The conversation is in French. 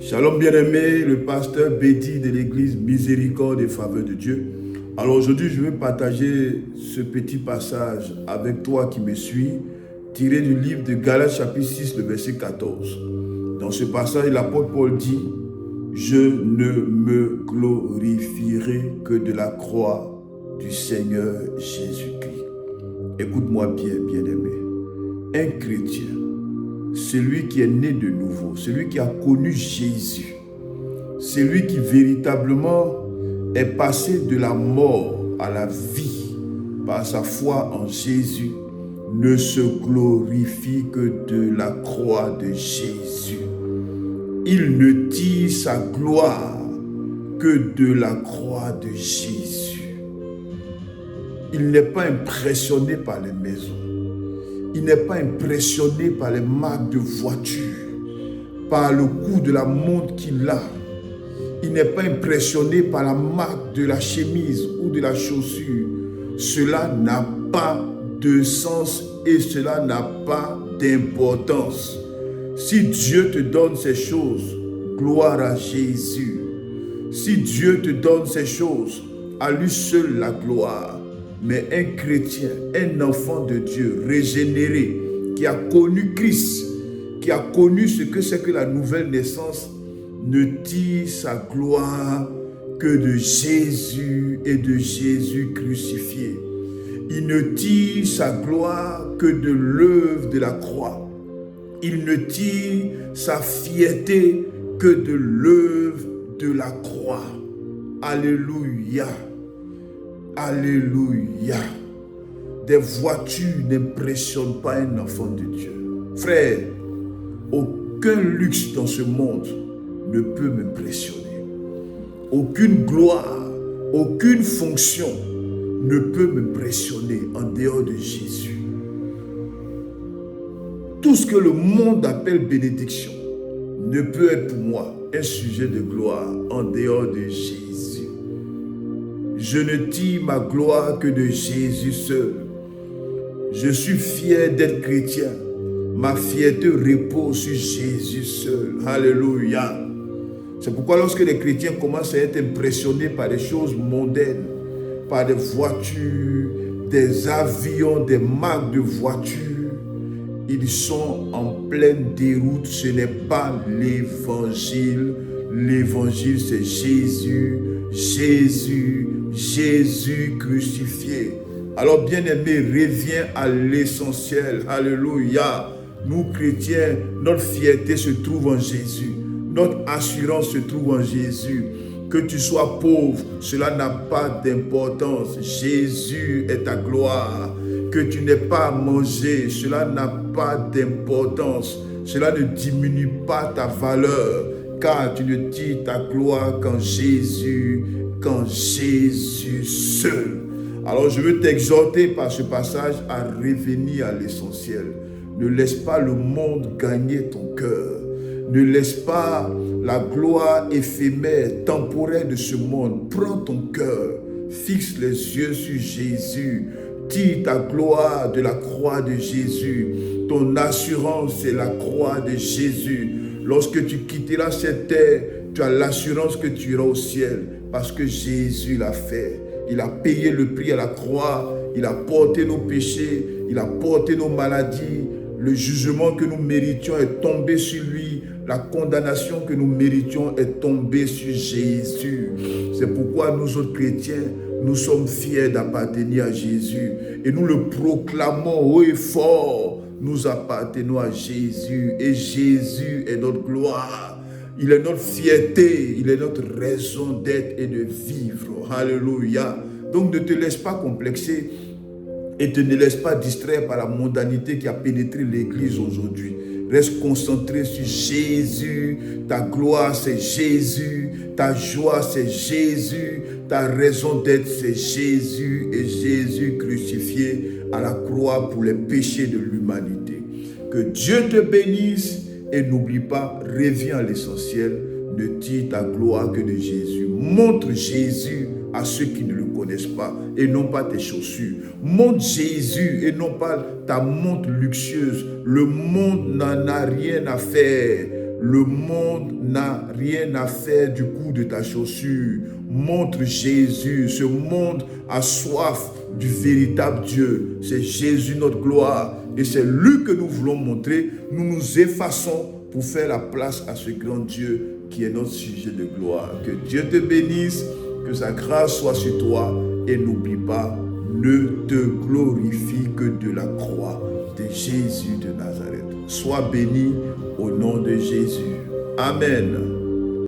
Shalom bien-aimé, le pasteur Betty de l'église Miséricorde et Faveur de Dieu. Alors aujourd'hui, je vais partager ce petit passage avec toi qui me suis, tiré du livre de Galates chapitre 6, le verset 14. Dans ce passage, l'apôtre Paul dit « Je ne me glorifierai que de la croix du Seigneur Jésus-Christ. » Écoute-moi bien, bien-aimé. Un chrétien, celui qui est né de nouveau, celui qui a connu Jésus, celui qui véritablement est passé de la mort à la vie par sa foi en Jésus, ne se glorifie que de la croix de Jésus. Il ne tire sa gloire que de la croix de Jésus. Il n'est pas impressionné par les maisons. Il n'est pas impressionné par les marques de voiture, par le coût de la montre qu'il a. Il n'est pas impressionné par la marque de la chemise ou de la chaussure. Cela n'a pas de sens et cela n'a pas d'importance. Si Dieu te donne ces choses, gloire à Jésus. Si Dieu te donne ces choses, à lui seul la gloire. Mais un chrétien, un enfant de Dieu régénéré, qui a connu Christ, qui a connu ce que c'est que la nouvelle naissance, ne tire sa gloire que de Jésus et de Jésus crucifié. Il ne tire sa gloire que de l'œuvre de la croix. Il ne tire sa fierté que de l'œuvre de la croix. Alléluia. Alléluia. Des voitures n'impressionnent pas un enfant de Dieu. Frère, aucun luxe dans ce monde ne peut m'impressionner. Aucune gloire, aucune fonction ne peut m'impressionner en dehors de Jésus. Tout ce que le monde appelle bénédiction ne peut être pour moi un sujet de gloire en dehors de Jésus. Je ne tire ma gloire que de Jésus seul. Je suis fier d'être chrétien. Ma fierté repose sur Jésus seul. Alléluia. C'est pourquoi lorsque les chrétiens commencent à être impressionnés par des choses mondaines, par des voitures, des avions, des marques de voitures, ils sont en pleine déroute. Ce n'est pas l'évangile. L'évangile, c'est Jésus, Jésus, Jésus crucifié. Alors bien-aimé, reviens à l'essentiel. Alléluia. Nous chrétiens, notre fierté se trouve en Jésus. Notre assurance se trouve en Jésus. Que tu sois pauvre, cela n'a pas d'importance. Jésus est ta gloire. Que tu n'aies pas à manger, cela n'a pas d'importance. Cela ne diminue pas ta valeur, car tu ne tires ta gloire qu'en Jésus seul. Alors je veux t'exhorter par ce passage à revenir à l'essentiel. Ne laisse pas le monde gagner ton cœur. Ne laisse pas la gloire éphémère, temporaire de ce monde. Prends ton cœur, fixe les yeux sur Jésus. Tire ta gloire de la croix de Jésus. Ton assurance, c'est la croix de Jésus. Lorsque tu quitteras cette terre, tu as l'assurance que tu iras au ciel. Parce que Jésus l'a fait. Il a payé le prix à la croix. Il a porté nos péchés. Il a porté nos maladies. Le jugement que nous méritions est tombé sur lui. La condamnation que nous méritions est tombée sur Jésus. C'est pourquoi nous autres chrétiens, nous sommes fiers d'appartenir à Jésus. Et nous le proclamons haut et fort. Nous appartenons à Jésus. Et Jésus est notre gloire. Il est notre fierté. Il est notre raison d'être et de vivre. Alléluia. Donc ne te laisse pas complexer. Et ne laisse pas distraire par la mondanité qui a pénétré l'église aujourd'hui. Reste concentré sur Jésus. Ta gloire, c'est Jésus. Ta joie, c'est Jésus. Ta raison d'être, c'est Jésus. Et Jésus crucifié à la croix pour les péchés de l'humanité. Que Dieu te bénisse. Et n'oublie pas, reviens à l'essentiel. Ne tire ta gloire que de Jésus. Montre Jésus à ceux qui ne le connaissent pas et non pas tes chaussures. Montre Jésus et non pas ta montre luxueuse. Le monde n'en a rien à faire. Le monde n'a rien à faire du coup de ta chaussure. Montre Jésus. Ce monde a soif du véritable Dieu. C'est Jésus notre gloire. Et c'est lui que nous voulons montrer. Nous nous effaçons pour faire la place à ce grand Dieu qui est notre sujet de gloire. Que Dieu te bénisse, que sa grâce soit sur toi. Et n'oublie pas, ne te glorifie que de la croix de Jésus de Nazareth. Sois béni au nom de Jésus. Amen.